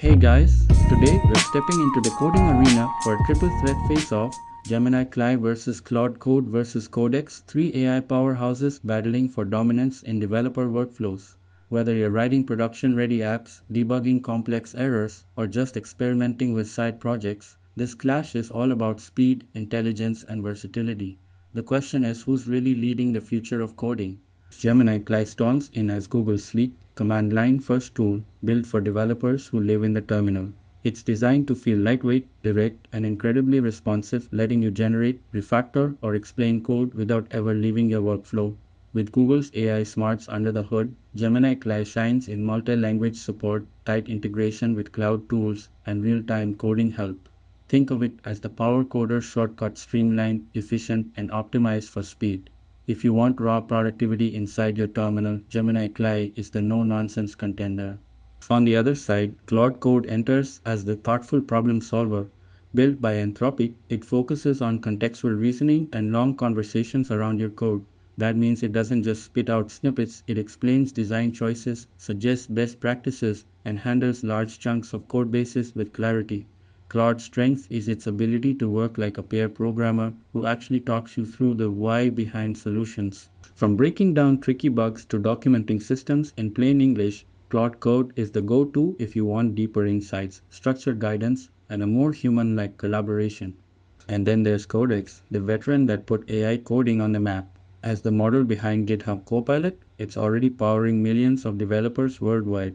Hey guys, today we're stepping into the coding arena for a triple threat face-off, Gemini CLI versus Claude Code versus Codex, three AI powerhouses battling for dominance in developer workflows. Whether you're writing production-ready apps, debugging complex errors, or just experimenting with side projects, this clash is all about speed, intelligence, and versatility. The question is who's really leading the future of coding? Gemini CLI storms in as Google's sleek, command line first tool built for developers who live in the terminal. It's designed to feel lightweight, direct, and incredibly responsive, letting you generate, refactor, or explain code without ever leaving your workflow. With Google's AI smarts under the hood, Gemini CLI shines in multi-language support, tight integration with cloud tools, and real-time coding help. Think of it as the power coder shortcut streamlined, efficient, and optimized for speed. If you want raw productivity inside your terminal, Gemini CLI is the no-nonsense contender. On the other side, Claude Code enters as the thoughtful problem solver. Built by Anthropic, it focuses on contextual reasoning and long conversations around your code. That means it doesn't just spit out snippets, it explains design choices, suggests best practices, and handles large chunks of code bases with clarity. Claude's strength is its ability to work like a pair programmer who actually talks you through the why behind solutions. From breaking down tricky bugs to documenting systems in plain English, Claude Code is the go-to if you want deeper insights, structured guidance, and a more human-like collaboration. And then there's Codex, the veteran that put AI coding on the map. As the model behind GitHub Copilot, it's already powering millions of developers worldwide.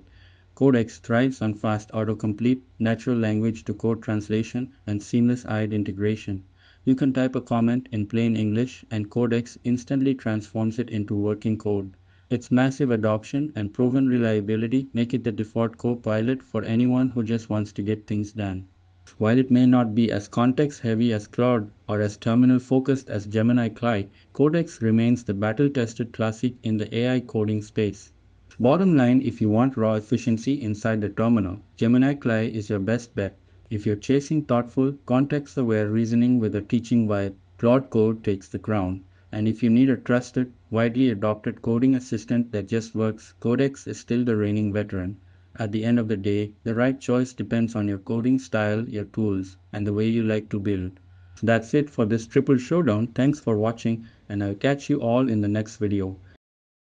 Codex thrives on fast autocomplete, natural language to code translation, and seamless AI integration. You can type a comment in plain English, and Codex instantly transforms it into working code. Its massive adoption and proven reliability make it the default co-pilot for anyone who just wants to get things done. While it may not be as context-heavy as Claude or as terminal-focused as Gemini CLI, Codex remains the battle-tested classic in the AI coding space. Bottom line, if you want raw efficiency inside the terminal, Gemini CLI is your best bet. If you're chasing thoughtful, context-aware reasoning with a teaching vibe, Claude Code takes the crown. And if you need a trusted, widely adopted coding assistant that just works, Codex is still the reigning veteran. At the end of the day, the right choice depends on your coding style, your tools, and the way you like to build. That's it for this triple showdown. Thanks for watching, and I'll catch you all in the next video.